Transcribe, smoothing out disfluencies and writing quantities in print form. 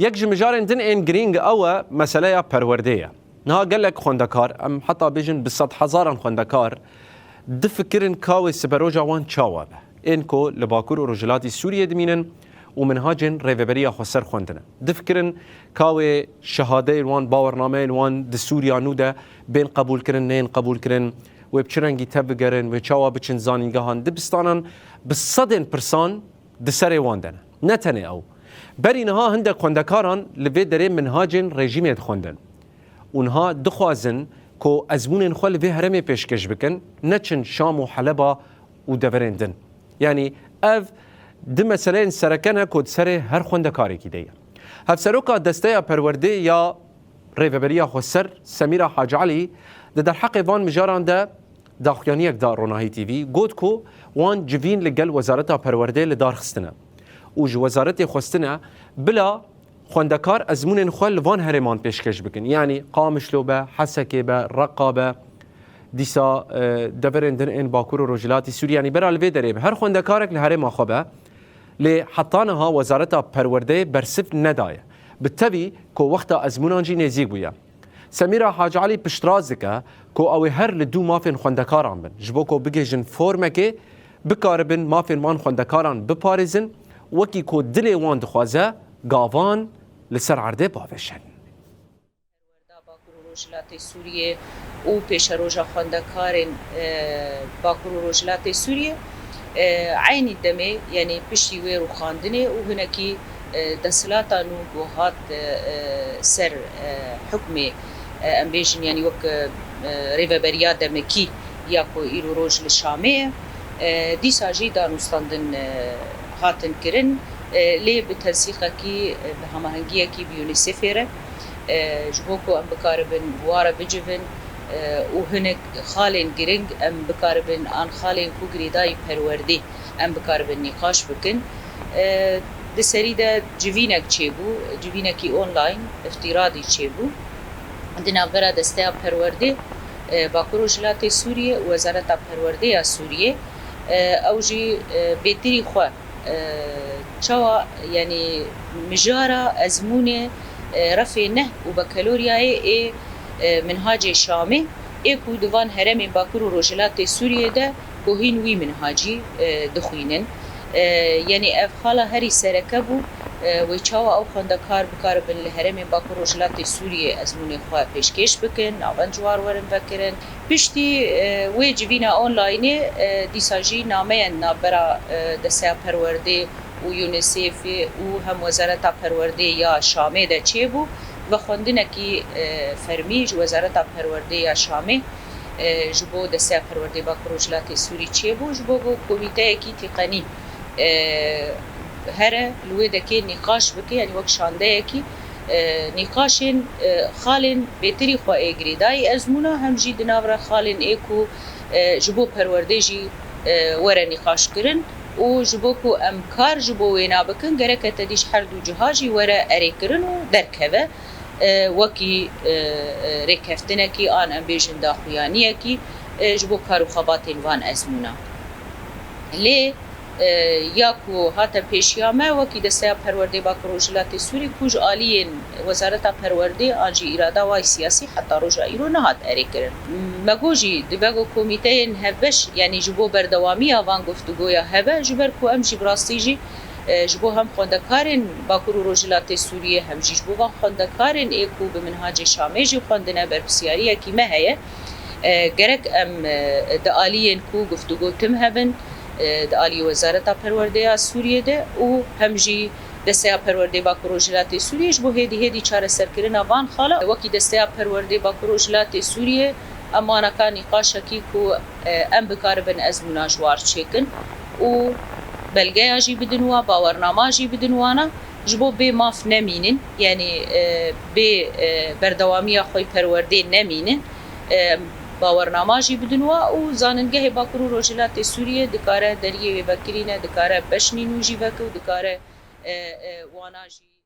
یک جمجارن دن این گرینگ او مسئله پرورده‌یه. نه قال لك خوندکار ام حتی بیشن 100,000 خوندکار دفکرن کاوی سپروجا وان چاوابه. این کو لباکور و رجلاتی سوریه دمینن و منهاجن ریوبریا خسر خوندنه. دفکرن کاوی شهاده وان باورنامه وان د سوریا نوده بین قبول کرن نین قبول کرن و بچرنگی تبگرن و چاوا بچن زانینگاهان دبستانن 100% دسر واندنه. نتنه او. بری نها هنده خوندکاران لوی داره منهاجن رژیمیت خوندن. اونها دخوازن که ازمون خال لوی هرمی پیشکش بکن نچن شام و حلبا و دورندن. یعنی اف ده مسئله سرکنه که سر هر خوندکاری کی دیه. هفسروکا دسته پرورده یا ریوبریا خسر سمیرا حاج علی در حق وان مجاران ده داخیانیک دا روناهی تیوی گود کو وان جوین لگل وزارت پرورده لدار خستنه. و وزارت خستنه بلا خوندکار ازمون خال وان هرمان پیشکش بکن. یعنی قامش لو به حسکه به رقابه دیسا دورندن این باکور و رجلاتی سوری یعنی برای الوی داره هر خوندکارک لهرم خوبه لی حطانها وزارت پرورده برسف ندایه. بالتالي کو وقت ازمونانجی نزیک بویا. سمیرا حاج علی پشتراز که کو اوی هر لدو مافین خوندکاران بن. جبو کو بگیجن فرمه که بکاربن مافین مان خوندکاران بپارزن وکی کو دلی وان دخوازه گاوان لسر عرده باوشن. رجلات سوریه و پیش روژا خوندکارن باکور رجلات سوریه عینی دمه یعنی پشتی وی رو خواندنه و هنکی دسلاتان و گوهات سر حکم امبیشن یعنی وک ریوبریا دمکی یا کو ایرو روج لشامه دیسا جی دانوستاندن هاتن کرن لی بتنسیقه کی به هماهنگیه کی بیونیسفره جبوكو ام بكاربن وارا بجبن وهنك خالين جرينج ام بكاربن ان خالين كوغريداي پروردي ام بكاربن نقاش بكن ده سريده جوينك تشيبو جوينكي اونلاين افتراضي تشيبو عندنا برا دسته پروردي باكور رجلات سوريه وزاره پروردي سوريه اوجي بيتري خو چوا يعني مجاره ازمونه رفع و بکالوریای منهاج شامه کو دوان هرم باکور و رجلات سوریه ده کوهین وی منهاجی دخوینن یعنی افخالا هری سرکبو و چاوا او خوندکار بکار بن هرم باکور و رجلات سوریه ازمون خو پیشکش بکن اون جوار ورن بکرن پشتی و جوینا آنلاین دیساجی نامه نابرا دسته پرورده و یونیسف و هم وزارت پرورده یا شامه ده چه بو و خوندنه کی فرمیج وزارت پرورده یا شامه جبو دسته پرورده با رجلات سوری چه بو جبو کمیته کی تقنی هر لوی دکی نقاش بکی یعنی وقت شانده کی نقاشن خالن بهتری خو اگریدای ازمونا هم جی دناور خالن اکو جبو پرورده جی ور نقاش کرن و جبوكو امكار جبو وينا بكن غرك تديش حردو جهاجي ورا اريكرن و دركبه وكي ريكفتنكي ان امبيجن داخويانيكي جبو كارو خباتين وان ازمونا لي یاکو هاتا پیشیامه وکی دسته پرورده با رجلات سوری کوج آلین وزارت پرورده آنجی اراده وای سیاسی حتی رجا ایرو نهات اری کرن مگوجی دبگو کمیته هبش یعنی جبو بردوامی آوان گفتگویا هبه جبر کو امجی براستی جی جبو هم خوندکارن باکور رجلات سوریه هم جبو وان خوندکارن ایکو به منهاج شامی جی خوندنه برپسیاریه کی مهیه گرک ام دآلین کو گفتگو تم هبن دآلی وزارت پرورده سوریه ده و همجی دسته پرورده باکور رجلات سوریه جبو هدی چاره سرکرین وان خاله وکی دسته پرورده باکور رجلات سوریه امانه کان نقاشه کی کو ام بکار بن ازمونا جوار چکن و بلگه اجی بدنوا باورنامه اجی بدنوانا جبو به ماف نمینن یعنی به بردوامی خوی پرورده نمینن باورنامه جی بدنوا و زاننگه باکور رجلات سوریه دکاره دریه و بکرینه دکاره بشنینو جی وکو دکاره وانا جی